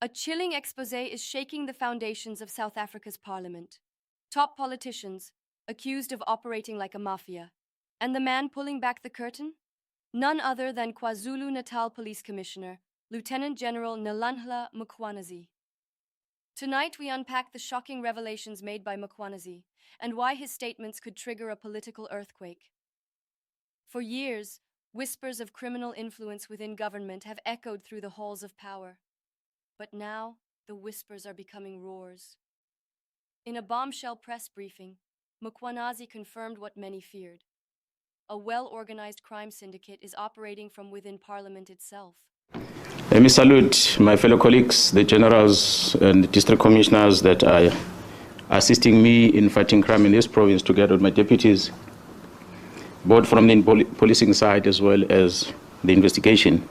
A chilling exposé is shaking the foundations of South Africa's parliament. Top politicians, accused of operating like a mafia. And the man pulling back the curtain? None other than KwaZulu-Natal Police Commissioner, Lieutenant General Nhlanhla Mkhwanazi. Tonight we unpack the shocking revelations made by Mkhwanazi and why his statements could trigger a political earthquake. For years, whispers of criminal influence within government have echoed through the halls of power. But now, the whispers are becoming roars. In a bombshell press briefing, Mkhwanazi confirmed what many feared. A well-organized crime syndicate is operating from within Parliament itself. Let me salute my fellow colleagues, the generals and the district commissioners that are assisting me in fighting crime in this province together with my deputies, both from the policing side as well as the investigation.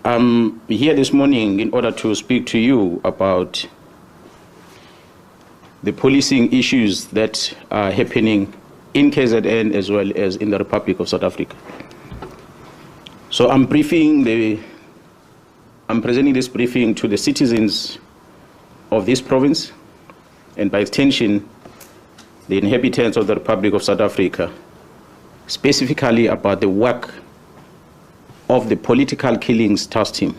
I'm here this morning in order to speak to you about the policing issues that are happening in KZN as well as in the Republic of South Africa. So I'm presenting this briefing to the citizens of this province and by extension the inhabitants of the Republic of South Africa, specifically about the work of the political killings task team.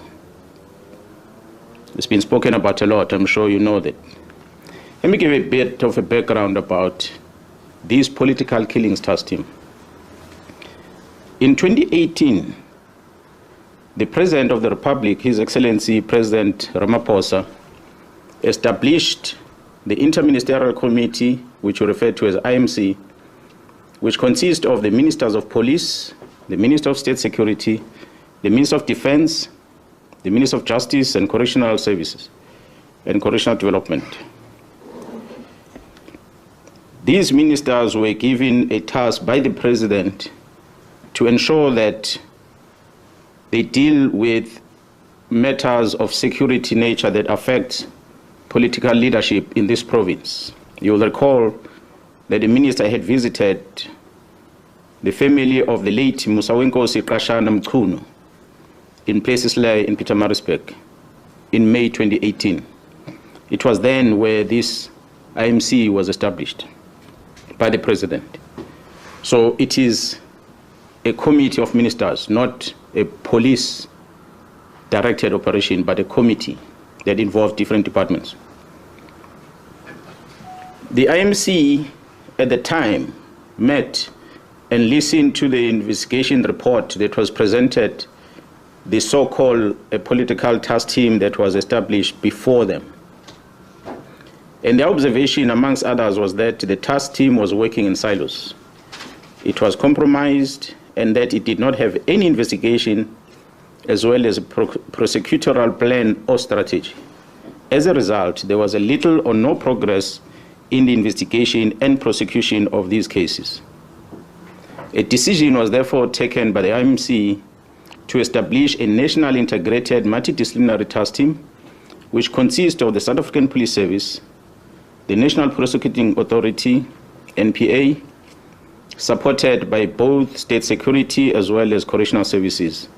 It's been spoken about a lot, I'm sure you know that. Let me give a bit of a background about this political killings task team. In 2018, the President of the Republic, His Excellency President Ramaphosa, established the Interministerial Committee, which we refer to as IMC, which consists of the Ministers of Police, the Minister of State Security, the Minister of Defense, the Minister of Justice and Correctional Services, and Correctional Development. These ministers were given a task by the President to ensure that they deal with matters of security nature that affect political leadership in this province. You will recall that the minister had visited the family of the late Musawenkosi Nhlanhla Mkhwanazi in Plesisle in Pietermaritzburg in May 2018. It was then where this IMC was established by the President. So it is a committee of ministers, not a police-directed operation, but a committee that involves different departments. The IMC at the time met and listened to the investigation report that was presented, the so-called political task team that was established before them. And the observation, amongst others, was that the task team was working in silos. It was compromised and that it did not have any investigation as well as a prosecutorial plan or strategy. As a result, there was a little or no progress in the investigation and prosecution of these cases. A decision was therefore taken by the IMC to establish a national integrated multidisciplinary task team, which consists of the South African Police Service, the National Prosecuting Authority, NPA, supported by both state security as well as correctional services,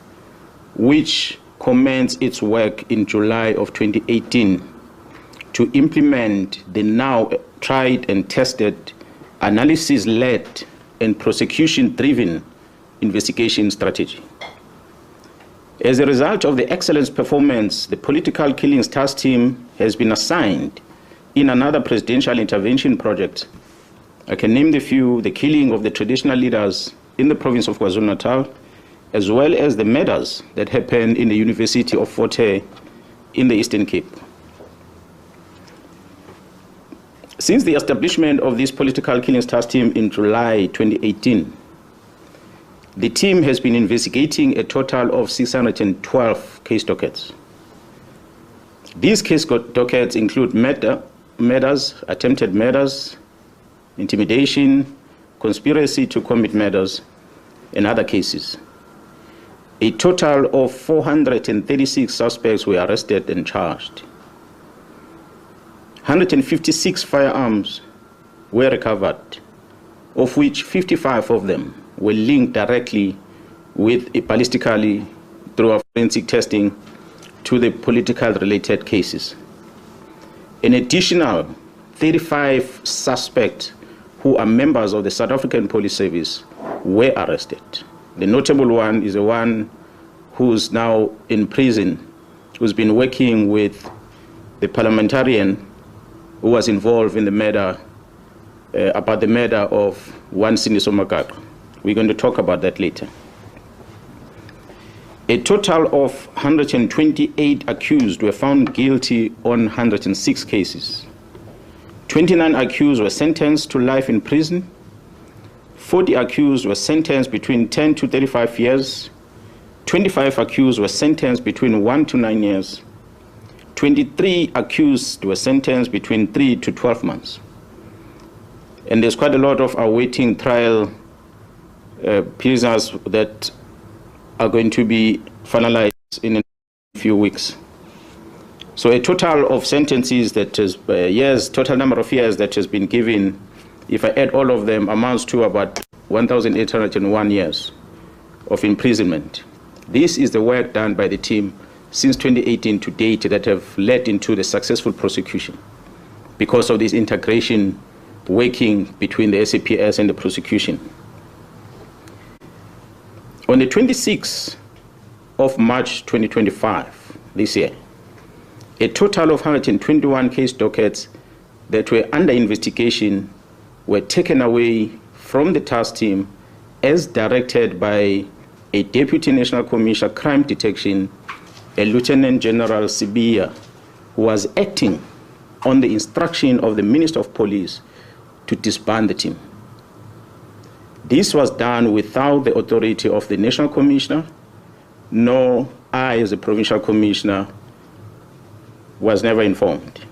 which commenced its work in July of 2018 to implement the now tried and tested analysis-led and prosecution-driven investigation strategy. As a result of the excellent performance, the political killings task team has been assigned in another presidential intervention project. I can name the few: the killing of the traditional leaders in the province of KwaZulu-Natal, as well as the murders that happened in the University of Fort Hare in the Eastern Cape. Since the establishment of this political killings task team in July 2018, the team has been investigating a total of 612 case dockets. These case dockets include murders, attempted murders, intimidation, conspiracy to commit murders, and other cases. A total of 436 suspects were arrested and charged. 156 firearms were recovered, of which 55 of them were linked directly with ballistically through our forensic testing to the political related cases. An additional 35 suspects who are members of the South African Police Service were arrested. The notable one is the one who's now in prison, who's been working with the parliamentarian who was involved in the murder, about the murder of one Sindiso Magagwa. We're going to talk about that later. A total of 128 accused were found guilty on 106 cases. 29 accused were sentenced to life in prison. 40 accused were sentenced between 10 to 35 years. 25 accused were sentenced between 1 to 9 years. 23 accused were sentenced between 3 to 12 months. And there's quite a lot of awaiting trial prisoners that are going to be finalized in a few weeks. So a total of sentences that is total number of years that has been given, if I add all of them, amounts to about 1,801 years of imprisonment. This is the work done by the team since 2018 to date that have led into the successful prosecution because of this integration working between the SAPS and the prosecution. On the 26th of March 2025, this year, a total of 121 case dockets that were under investigation were taken away from the task team as directed by a Deputy National Commissioner Crime Detection, a Lieutenant General Sibiya, who was acting on the instruction of the Minister of Police to disband the team. This was done without the authority of the National Commissioner, nor I, as a Provincial Commissioner, was never informed.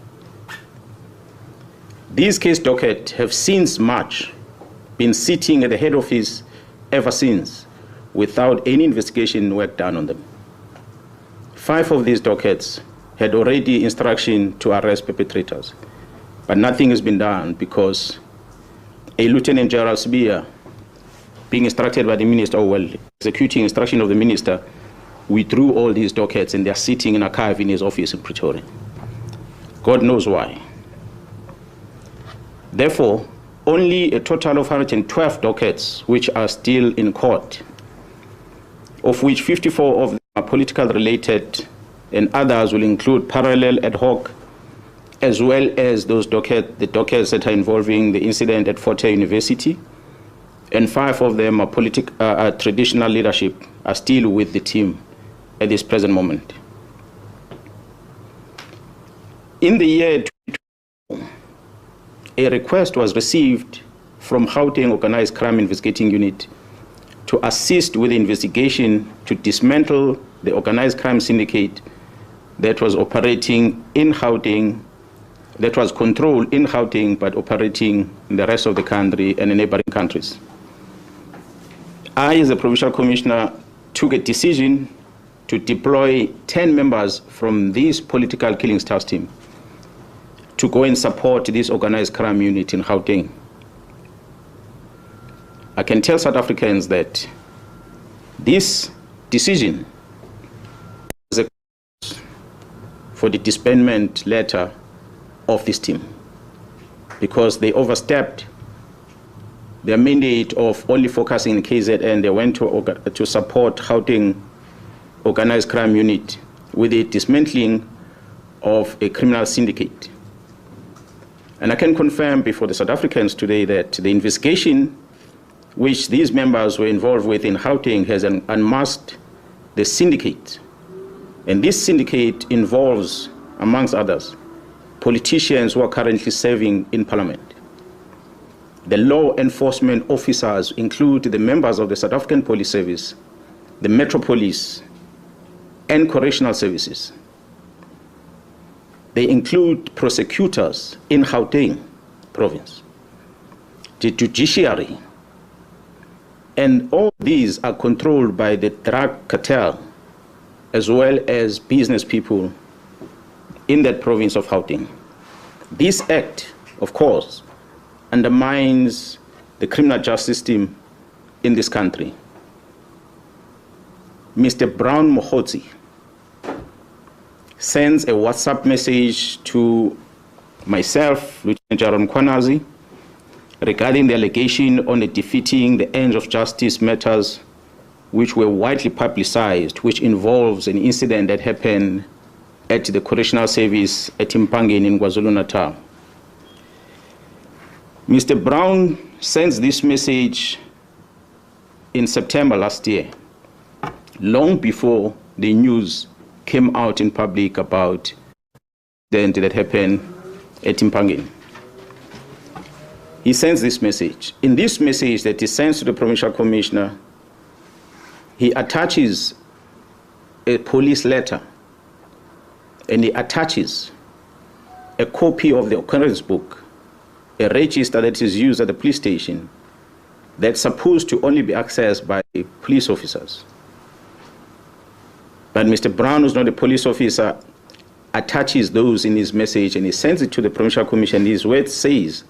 These case dockets have since March been sitting at the head office ever since, without any investigation work done on them. 5 of these dockets had already instruction to arrest perpetrators, but nothing has been done because a Lieutenant General Sibiya, being instructed by the minister, or well, executing instruction of the minister, withdrew all these dockets and they're sitting in an archive in his office in Pretoria. God knows why. Therefore, only a total of 112 dockets which are still in court, of which 54 of them are political related and others will include parallel ad hoc, as well as the dockets that are involving the incident at Fort Hare University, and 5 of them are traditional leadership, are still with the team at this present moment. In the year 2022, a request was received from Gauteng Organized Crime Investigating Unit to assist with the investigation to dismantle the organized crime syndicate that was operating in Gauteng, that was controlled in Gauteng but operating in the rest of the country and in neighboring countries. I, as a Provincial Commissioner, took a decision to deploy 10 members from this political killings task team to go and support this organized crime unit in Gauteng. I can tell South Africans that this decision was a cause for the disbandment letter of this team because they overstepped their mandate of only focusing in KZN. They went to support Gauteng organized crime unit with the dismantling of a criminal syndicate. And I can confirm before the South Africans today that the investigation which these members were involved with in Gauteng has unmasked the syndicate. And this syndicate involves, amongst others, politicians who are currently serving in Parliament. The law enforcement officers include the members of the South African Police Service, the Metro Police, and correctional services. They include prosecutors in Gauteng province, the judiciary, and all these are controlled by the drug cartel as well as business people in that province of Gauteng. This act, of course, undermines the criminal justice system in this country. Mr. Brown Mokhotsi sends a WhatsApp message to myself, Lieutenant Nhlanhla Mkhwanazi, regarding the allegation on the defeating the ends of justice matters which were widely publicized, which involves an incident that happened at the correctional service at Mpangeni in KwaZulu-Natal. Mr. Brown sends this message in September last year, long before the news came out in public about the incident that happened at Mpangeni. He sends this message. In this message that he sends to the provincial commissioner, he attaches a police letter and he attaches a copy of the occurrence book, a register that is used at the police station that's supposed to only be accessed by police officers. But Mr. Brown, who's not a police officer, attaches those in his message and he sends it to the provincial commission. His word says,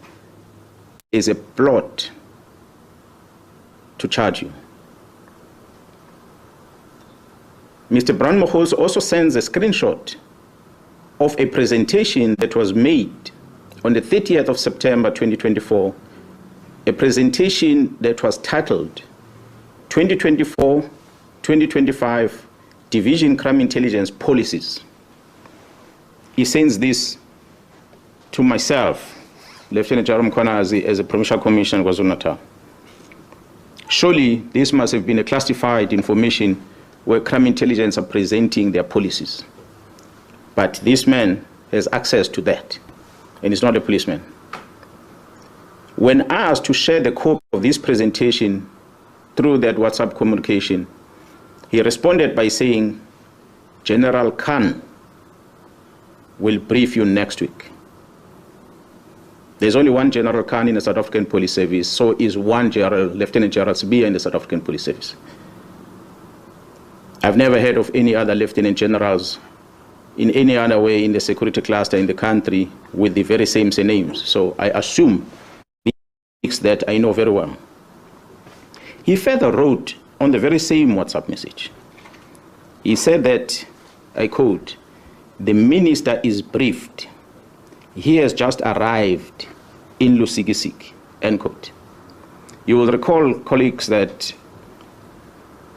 is a plot to charge you. Mr. Brown Mkhwanazi also sends a screenshot of a presentation that was made on the 30th of September 2024, a presentation that was titled 2024-2025 Division Crime Intelligence Policies. He sends this to myself, Lieutenant Nhlanhla Mkhwanazi, as a provincial commissioner in KwaZulu-Natal. Surely this must have been a classified information where crime intelligence are presenting their policies. But this man has access to that, and he's not a policeman. When asked to share the copy of this presentation through that WhatsApp communication, he responded by saying, General Khan will brief you next week. There's only one General Khan in the South African Police Service, so is one Lieutenant General Sibiya in the South African Police Service. I've never heard of any other lieutenant generals in any other way in the security cluster in the country with the very same names. So I assume that I know very well. He further wrote on the very same WhatsApp message. He said that, I quote, the minister is briefed. He has just arrived in Lusikisiki, end quote. You will recall, colleagues, that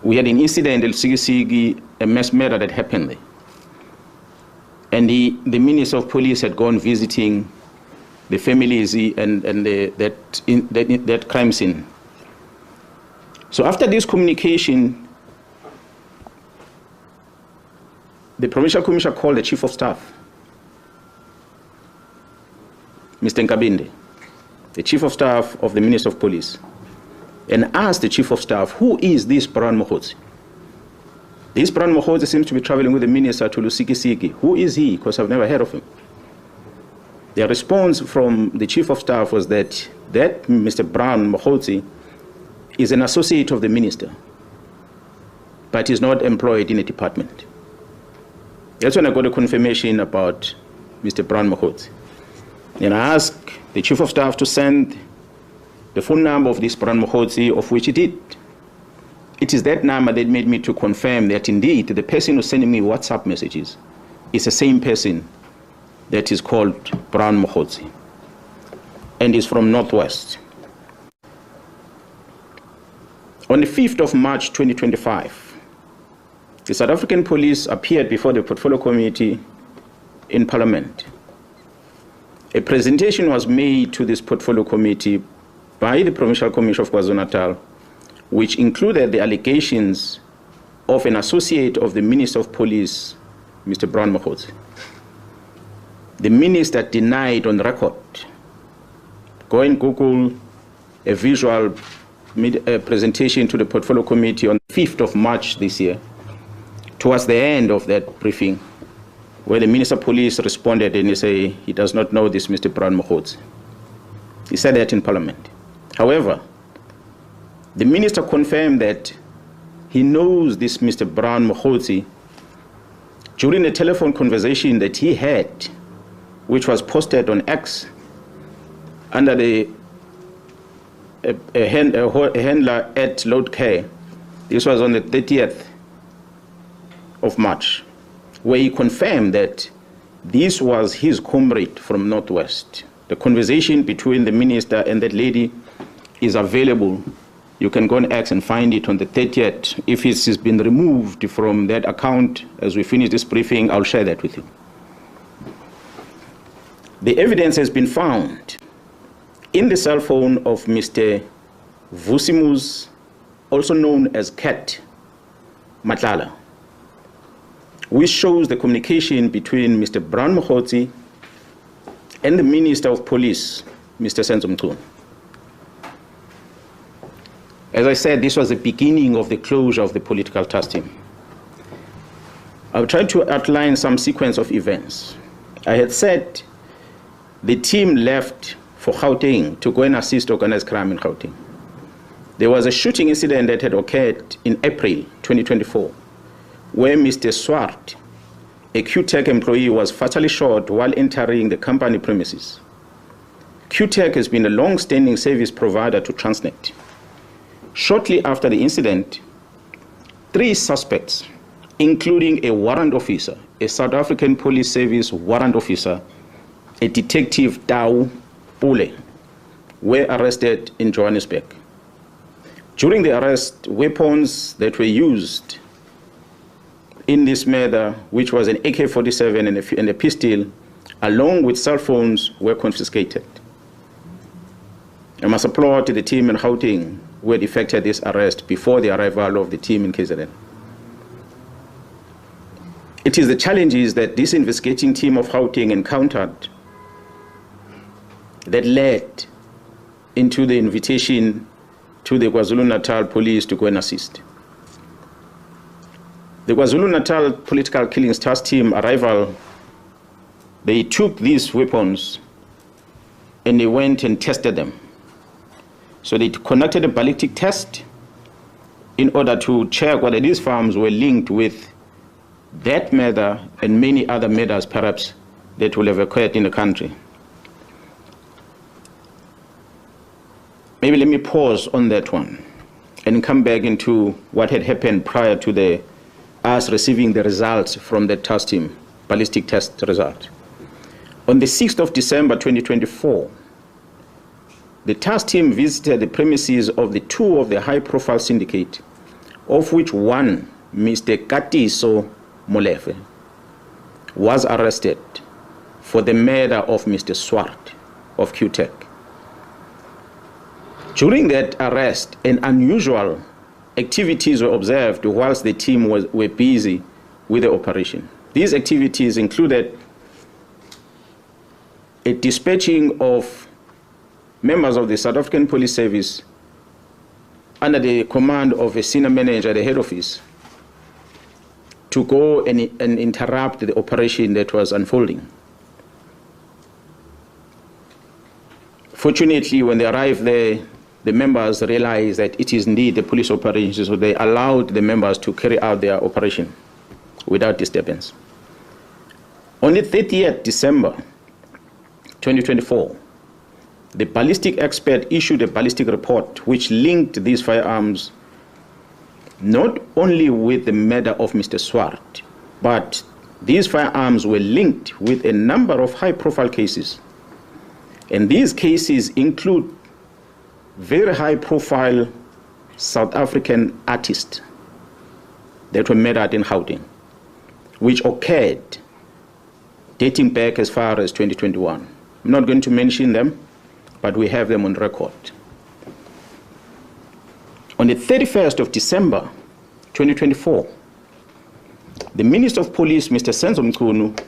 we had an incident in Lusikisiki, a mass murder that happened there. And the Minister of Police had gone visiting the families and that crime scene. So after this communication, the provincial commissioner called the Chief of Staff, Mr. Nkabinde, the Chief of Staff of the Minister of Police, and asked the Chief of Staff, who is this Brown Mkhwanazi? This Brown Mkhwanazi seems to be traveling with the minister to Lusikisiki. Who is he? Because I've never heard of him. The response from the Chief of Staff was that Mr. Brown Mkhwanazi is an associate of the minister, but is not employed in a department. That's when I got a confirmation about Mr. Brown Mkhwanazi. And I asked the Chief of Staff to send the phone number of this Brown Mkhwanazi, of which he did. It is that number that made me to confirm that indeed the person who's sending me WhatsApp messages is the same person that is called Brown Mkhwanazi and is from Northwest. On the 5th of March 2025, the South African Police appeared before the Portfolio Committee in Parliament. A presentation was made to this Portfolio Committee by the Provincial Commission of KwaZulu-Natal, which included the allegations of an associate of the Minister of Police, Mr. Brown Mkhwanazi. The minister denied on record. Go and Google a visual presentation to the Portfolio Committee on the 5th of March this year, towards the end of that briefing, where the Minister of Police responded and he said he does not know this Mr. Brown Mkhwanazi. He said that in Parliament. However, the minister confirmed that he knows this Mr. Brown Mkhwanazi during a telephone conversation that he had, which was posted on X under the handler at Load Care. This was on the 30th of March. where he confirmed that this was his comrade from Northwest. The conversation between the minister and that lady is available. You can go on X and find it on the 30th. If it has been removed from that account, as we finish this briefing, I'll share that with you. The evidence has been found in the cell phone of Mr. Vusimus, also known as Cat Nhlanhla, which shows the communication between Mr. Brown Mkhwanazi and the Minister of Police, Mr. Nhlanhla. As I said, this was the beginning of the closure of the political task team. I'll try to outline some sequence of events. I had said the team left for Gauteng to go and assist organized crime in Gauteng. There was a shooting incident that had occurred in April 2024, where Mr. Swart, a QTech employee, was fatally shot while entering the company premises. QTech has been a long-standing service provider to Transnet. Shortly after the incident, 3 suspects, including a warrant officer, a South African Police Service warrant officer, a detective Tau Pule, were arrested in Johannesburg. During the arrest, weapons that were used in this murder, which was an AK-47 and a pistol, along with cell phones, were confiscated. I must applaud the team in Gauteng who had effected this arrest before the arrival of the team in KZN. It is the challenges that this investigating team of Gauteng encountered that led into the invitation to the KwaZulu-Natal police to go and assist. The KwaZulu-Natal political killings task team arrival, they took these weapons and they went and tested them. So they conducted a ballistic test in order to check whether these firearms were linked with that murder and many other murders perhaps that will have occurred in the country. Maybe let me pause on that one and come back into what had happened prior to us receiving the results from the task team, ballistic test result. On the 6th of December 2024, the task team visited the premises of the 2 of the high-profile syndicate, of which one, Mr. Katiso Molefe, was arrested for the murder of Mr. Swart of QTech. During that arrest, an unusual activities were observed whilst the team were busy with the operation. These activities included a dispatching of members of the South African Police Service under the command of a senior manager at the head office to go and interrupt the operation that was unfolding. Fortunately, when they arrived there, the members realized that it is indeed a police operation, so they allowed the members to carry out their operation without disturbance. On the 30th December 2024, the ballistic expert issued a ballistic report which linked these firearms not only with the murder of Mr. Swart, but these firearms were linked with a number of high-profile cases. And these cases include very high-profile South African artists that were murdered in Gauteng, which occurred dating back as far as 2021. I'm not going to mention them, but we have them on record. On the 31st of December 2024, the Minister of Police, Mr. Nhlanhla,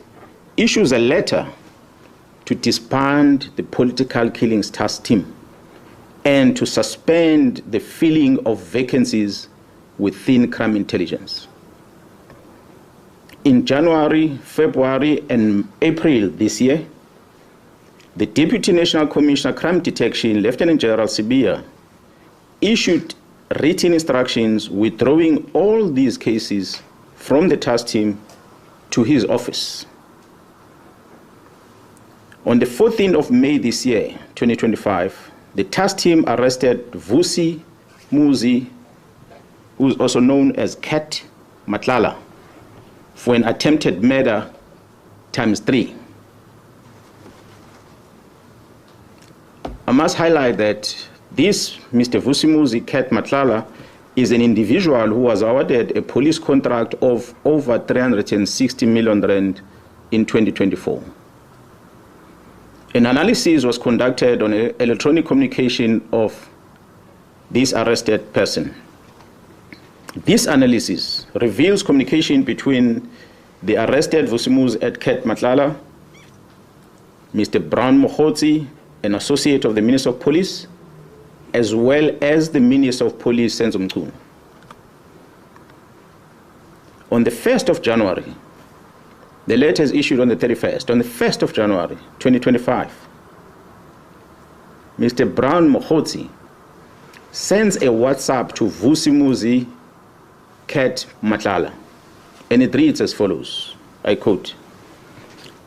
issues a letter to disband the political killings task team and to suspend the filling of vacancies within crime intelligence. In January, February, and April this year, the Deputy National Commissioner Crime Detection, Lieutenant General Sibia, issued written instructions withdrawing all these cases from the task team to his office. On the 14th of May this year, 2025, the task team arrested Vusi Muzi, who is also known as Cat Nhlanhla, for an attempted murder ×3. I must highlight that this Mr. Vusimuzi Cat Nhlanhla is an individual who was awarded a police contract of over 360 million rand in 2024. An analysis was conducted on electronic communication of this arrested person. This analysis reveals communication between the arrested Vusimuzi at Cat Nhlanhla, Mr. Brown Mkhwanazi, an associate of the Minister of Police, as well as the Minister of Police, Senzo Mchunu. On the 1st of January, the letter is issued on the 31st. On the 1st of January, 2025, Mr. Brown Mkhwanazi sends a WhatsApp to Vusimuzi Cat Nhlanhla, and it reads as follows, I quote,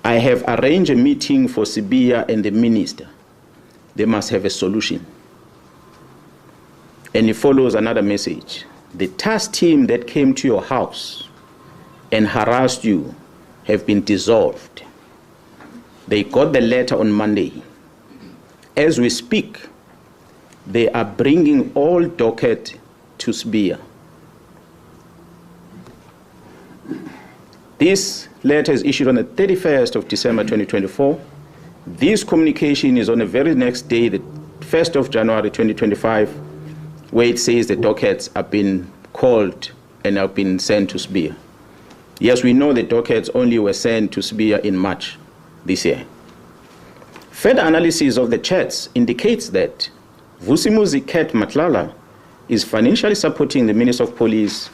"I have arranged a meeting for Sibiya and the minister. They must have a solution." And it follows another message. "The task team that came to your house and harassed you have been dissolved. They got the letter on Monday. As we speak, they are bringing all docket to Sibiya." This letter is issued on the 31st of December 2024. This communication is on the very next day, the 1st of January 2025, where it says the dockets have been called and have been sent to Sibiya. Yes, we know the dockets only were sent to Sibiya in March this year. Further analysis of the chats indicates that Vusimuzi Cat Nhlanhla is financially supporting the Minister of Police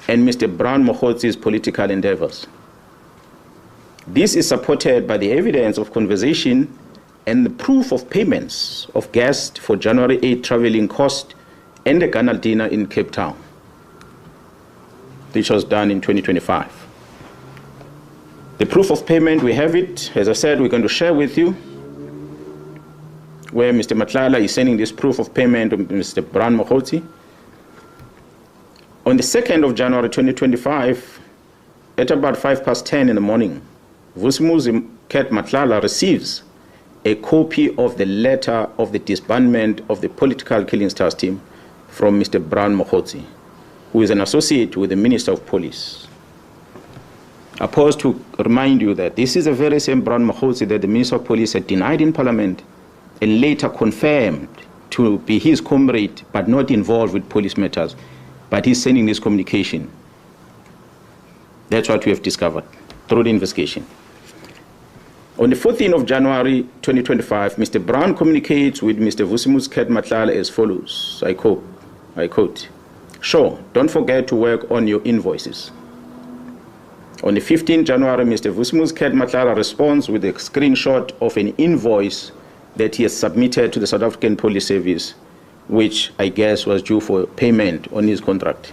and Mr. Brown Mkhwanazi's political endeavors. This is supported by the evidence of conversation and the proof of payments of guests for January 8 traveling cost and the Ghana dinner in Cape Town, which was done in 2025. The proof of payment, we have it. As I said, we're going to share with you where Mr. Nhlanhla is sending this proof of payment to Mr. Brown Mkhwanazi. On the 2nd of January 2025, at about 10:05 in the morning, Vusimuzi Cat Nhlanhla receives a copy of the letter of the disbandment of the political killings task team from Mr. Brown Mkhwanazi, who is an associate with the Minister of Police. I pause to remind you that this is the very same Brown Mkhwanazi that the Minister of Police had denied in Parliament and later confirmed to be his comrade but not involved with police matters. But he's sending this communication. That's what we have discovered through the investigation. On the 14th of January 2025, Mr. Brown communicates with Mr. Vusimuzi Cat Nhlanhla as follows, I quote, "Sure, don't forget to work on your invoices." On the 15th January, Mr. Vusimuzi Cat Nhlanhla responds with a screenshot of an invoice that he has submitted to the South African Police Service, which I guess was due for payment on his contract.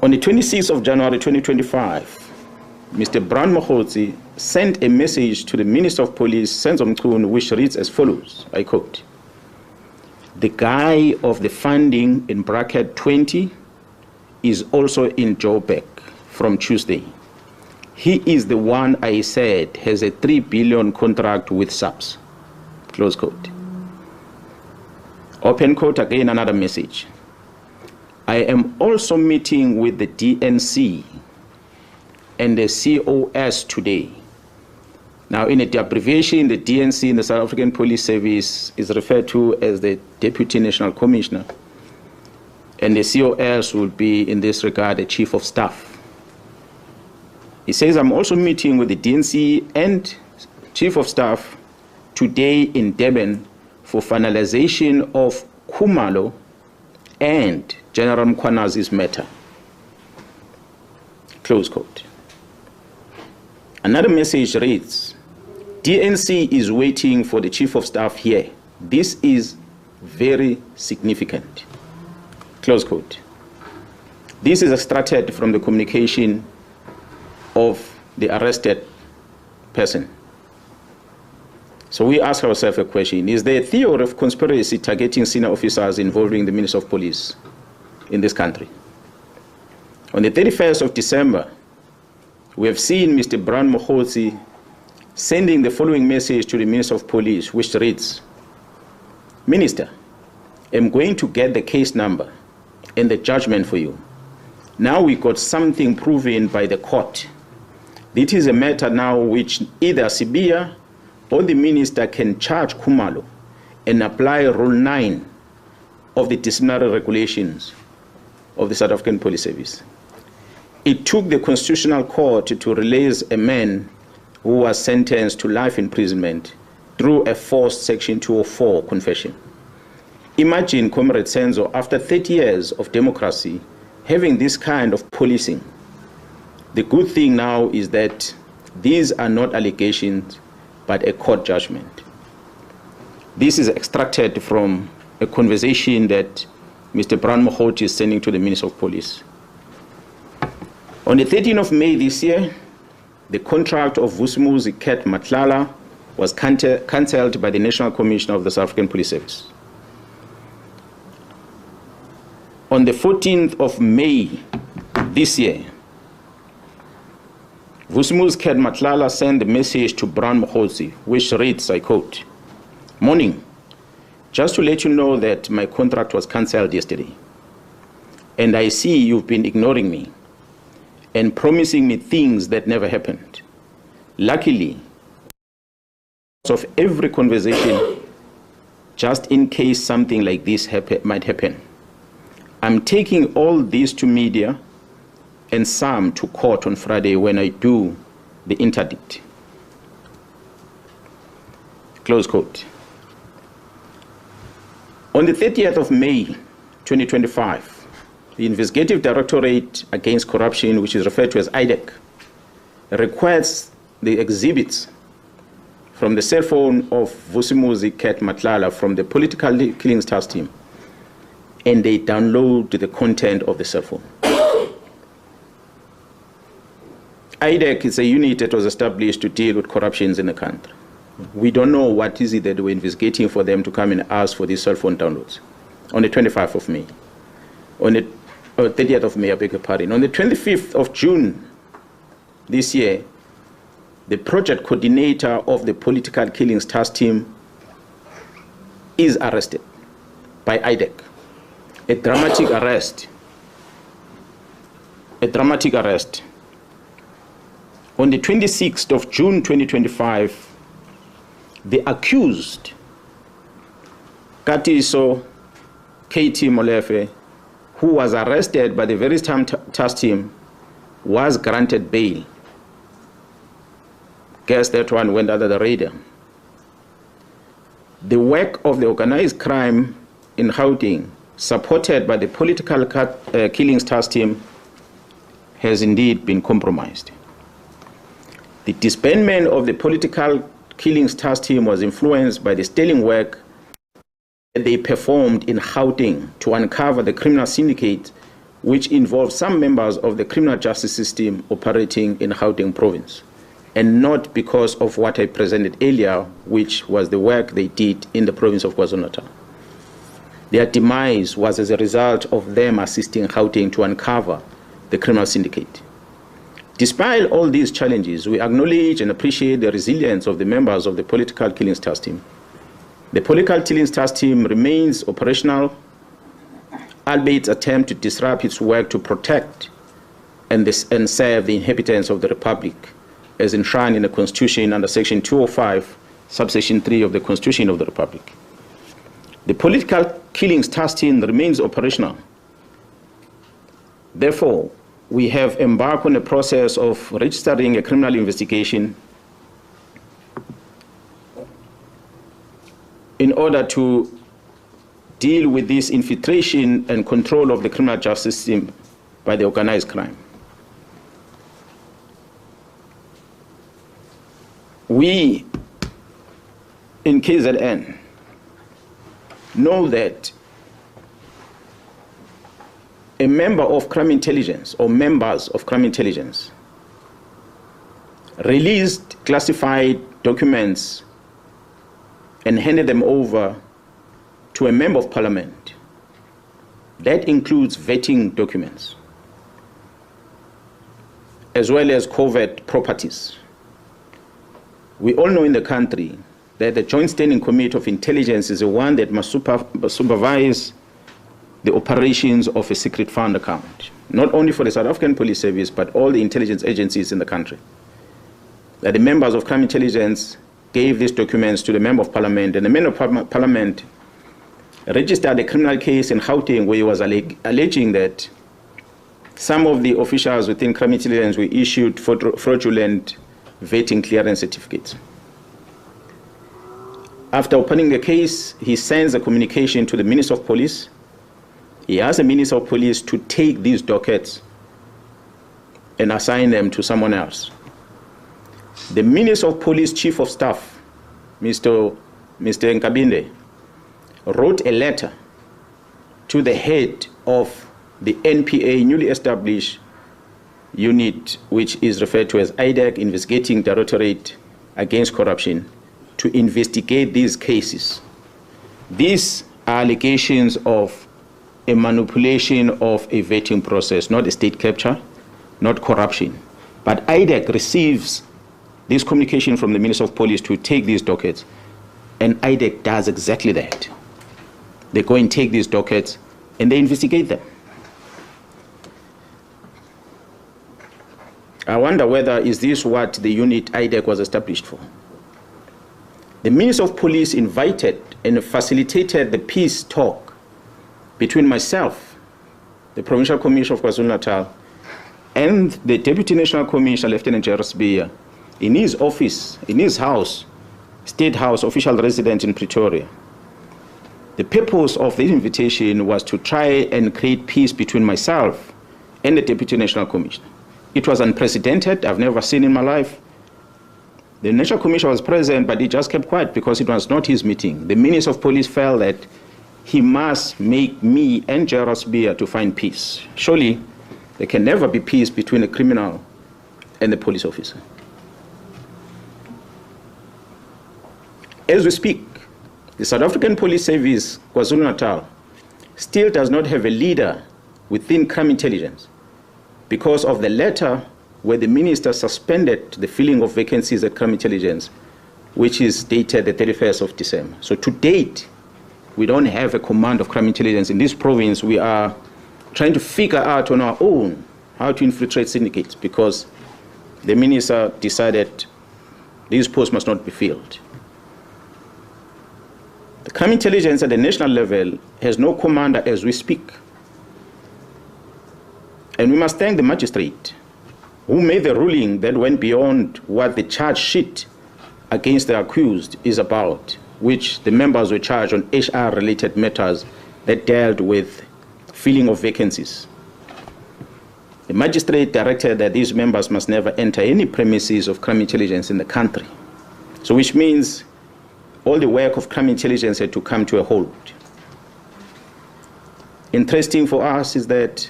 On the 26th of January 2025, Mr. Brown Mkhwanazi sent a message to the Minister of Police, Senzo Mchunu, which reads as follows, I quote, "The guy of the funding in bracket 20 is also in Joburg from Tuesday. He is the one I said has a 3 billion contract with SAPS." Close quote. Open quote, again another message. "I am also meeting with the DNC and the COS today." Now, in the abbreviation, the DNC in the South African Police Service is referred to as the Deputy National Commissioner, and the COS will be, in this regard, the Chief of Staff. He says, "I'm also meeting with the DNC and Chief of Staff today in Durban for finalization of Khumalo and General Mkhwanazi's matter." Close quote. Another message reads, "DNC is waiting for the Chief of Staff here. This is very significant." Close quote. This is extracted from the communication of the arrested person. So we ask ourselves a question: is there a theory of conspiracy targeting senior officers involving the Minister of Police in this country? On the 31st of December, we have seen Mr. Nhlanhla Mkhwanazi sending the following message to the Minister of Police, which reads, "Minister, I'm going to get the case number and the judgment for you. Now we got something proven by the court. This is a matter now which either Sibia or the minister can charge Khumalo and apply Rule 9 of the disciplinary regulations of the South African Police Service." It took the Constitutional Court to release a man who was sentenced to life imprisonment through a forced Section 204 confession. Imagine, Comrade Senzo, after 30 years of democracy, having this kind of policing. The good thing now is that these are not allegations, but a court judgment. This is extracted from a conversation that Mr. Nhlanhla Mkhwanazi is sending to the Minister of Police. On the 13th of May this year, the contract of Vusumuzi Cat Matlala was cancelled by the National Commissioner of the South African Police Service. On the 14th of May this year, Vusumuzi Cat Matlala sent a message to Nhlanhla Mkhwanazi, which reads, I quote, "Morning, just to let you know that my contract was cancelled yesterday, and I see you've been ignoring me and promising me things that never happened. Luckily, of every conversation, just in case something like this might happen, I'm taking all this to media and some to court on Friday when I do the interdict." Close quote. On the 30th of May 2025, the Investigative Directorate Against Corruption, which is referred to as IDEC, requests the exhibits from the cell phone of Vusumuzi Cat Matlala from the Political Killings Task Team, and they download the content of the cell phone. IDEC is a unit that was established to deal with corruptions in the country. We don't know what is it that we're investigating for them to come and ask for these cell phone downloads. On the 25th of May, on the 30th of May, I beg your pardon. On the 25th of June this year, the project coordinator of the Political Killings Task Team is arrested by IDEC. A dramatic arrest. A dramatic arrest. On the 26th of June 2025, the accused, Katiso KT Molefe, who was arrested by the very same task team, was granted bail. Guess that one went under the radar. The work of the organized crime in Gauteng, supported by the Political Killings Task Team, has indeed been compromised. The disbandment of the Political Killings Task Team was influenced by the sterling work that they performed in Gauteng to uncover the criminal syndicate, which involved some members of the criminal justice system operating in Gauteng province, and not because of what I presented earlier, which was the work they did in the province of KwaZulu-Natal. Their demise was as a result of them assisting Gauteng to uncover the criminal syndicate. Despite all these challenges, we acknowledge and appreciate the resilience of the members of the Political Killings Task Team. The Political Killings Task Team remains operational, albeit attempt to disrupt its work to protect and serve the inhabitants of the Republic, as enshrined in the Constitution under Section 205, subsection 3 of the Constitution of the Republic. The Political Killings Task Team remains operational. Therefore, we have embarked on a process of registering a criminal investigation in order to deal with this infiltration and control of the criminal justice system by the organized crime. We in KZN know that a member of crime intelligence or members of crime intelligence released classified documents and handed them over to a member of parliament. That includes vetting documents. as well as covert properties. We all know in the country that the Joint Standing Committee of Intelligence is the one that must supervise the operations of a secret fund account, not only for the South African Police Service, but all the intelligence agencies in the country. That the members of crime intelligence gave these documents to the Member of Parliament, and the Member of Parliament registered a criminal case in Gauteng where he was alleging that some of the officials within crime intelligence were issued fraudulent vetting clearance certificates. After opening the case, he sends a communication to the Minister of Police. He asks the Minister of Police to take these dockets and assign them to someone else. The Minister of Police Chief of Staff, Mr. Nkabinde, wrote a letter to the head of the NPA, newly established unit, which is referred to as IDEC, Investigating Directorate Against Corruption, to investigate these cases. These are allegations of a manipulation of a vetting process, not a state capture, not corruption. But IDEC receives this communication from the Minister of Police to take these dockets, and IDEC does exactly that. They go and take these dockets and they investigate them. I wonder whether is this what the unit IDEC was established for? The Minister of Police invited and facilitated the peace talk between myself, the Provincial Commissioner of KwaZulu-Natal, and the Deputy National Commissioner, Lieutenant Jairus Beer, in his office, in his house, State House, official residence in Pretoria. The purpose of this invitation was to try and create peace between myself and the Deputy National Commissioner. It was unprecedented. I've never seen in my life. The National Commissioner was present, but he just kept quiet because it was not his meeting. The Minister of Police felt that he must make me and Jairus Beer to find peace. Surely, there can never be peace between a criminal and the police officer. As we speak, the South African Police Service, KwaZulu-Natal, still does not have a leader within crime intelligence because of the letter where the minister suspended the filling of vacancies at crime intelligence, which is dated the 31st of December. So to date, we don't have a command of crime intelligence in this province. We are trying to figure out on our own how to infiltrate syndicates because the minister decided these posts must not be filled. The crime intelligence at the national level has no commander as we speak. And we must thank the magistrate who made the ruling that went beyond what the charge sheet against the accused is about, which the members were charged on HR-related matters that dealt with filling of vacancies. The magistrate directed that these members must never enter any premises of crime intelligence in the country. So which means all the work of crime intelligence had to come to a halt. Interesting for us is that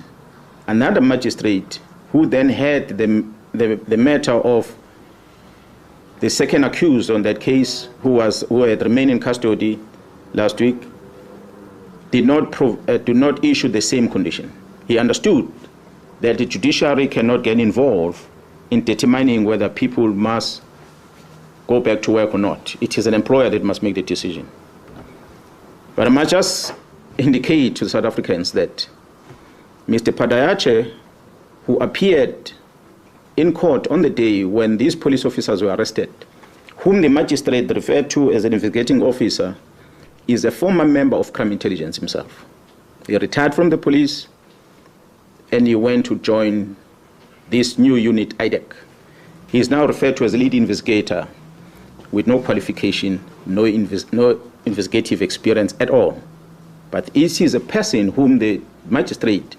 another magistrate who then had the matter of the second accused on that case, who had remained in custody last week, did not issue the same condition. He understood that the judiciary cannot get involved in determining whether people must go back to work or not. It is an employer that must make the decision. But I must just indicate to the South Africans that Mr. Padayache, who appeared in court on the day when these police officers were arrested, whom the magistrate referred to as an investigating officer, is a former member of crime intelligence himself. He retired from the police and he went to join this new unit, IDEC. He is now referred to as a lead investigator with no qualification, no investigative experience at all. But he is a person whom the magistrate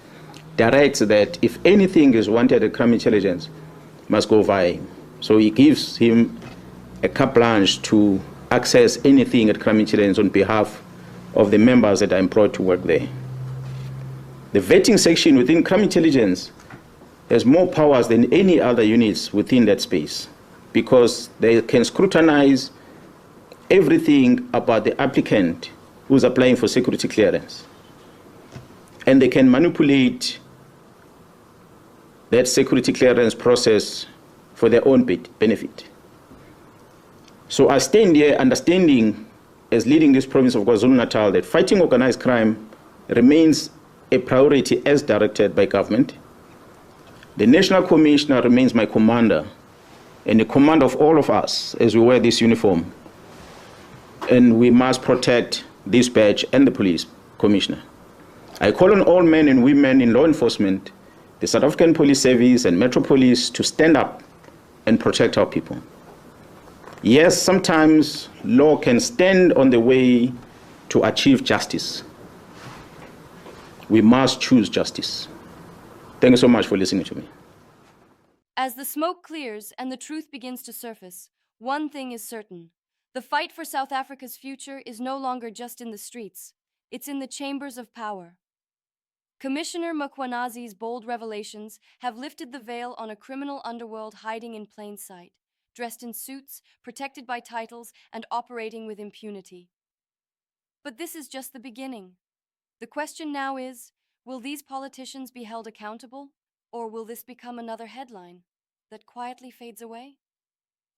directs that if anything is wanted at crime intelligence, must go via him. So he gives him a carte blanche to access anything at crime intelligence on behalf of the members that are employed to work there. The vetting section within crime intelligence has more powers than any other units within that space because they can scrutinize everything about the applicant who's applying for security clearance. And they can manipulate that security clearance process for their own benefit. So I stand here understanding, as leading this province of KwaZulu-Natal, that fighting organized crime remains a priority as directed by government. The National Commissioner remains my commander and the commander of all of us as we wear this uniform. And we must protect this badge and the police commissioner. I call on all men and women in law enforcement, the South African Police Service and Metro Police to stand up and protect our people. Yes, sometimes law can stand on the way to achieve justice. We must choose justice. Thank you so much for listening to me. As the smoke clears and the truth begins to surface, one thing is certain. The fight for South Africa's future is no longer just in the streets. It's in the chambers of power. Commissioner Mkhwanazi's bold revelations have lifted the veil on a criminal underworld hiding in plain sight, dressed in suits, protected by titles, and operating with impunity. But this is just the beginning. The question now is, will these politicians be held accountable, or will this become another headline that quietly fades away?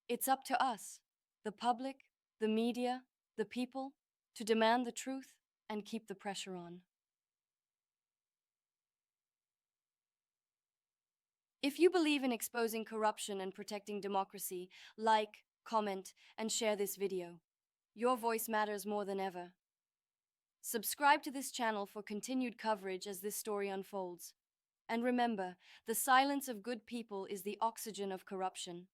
It's up to us, the public, the media, the people, to demand the truth and keep the pressure on. If you believe in exposing corruption and protecting democracy, like, comment, and share this video. Your voice matters more than ever. Subscribe to this channel for continued coverage as this story unfolds. And remember, the silence of good people is the oxygen of corruption.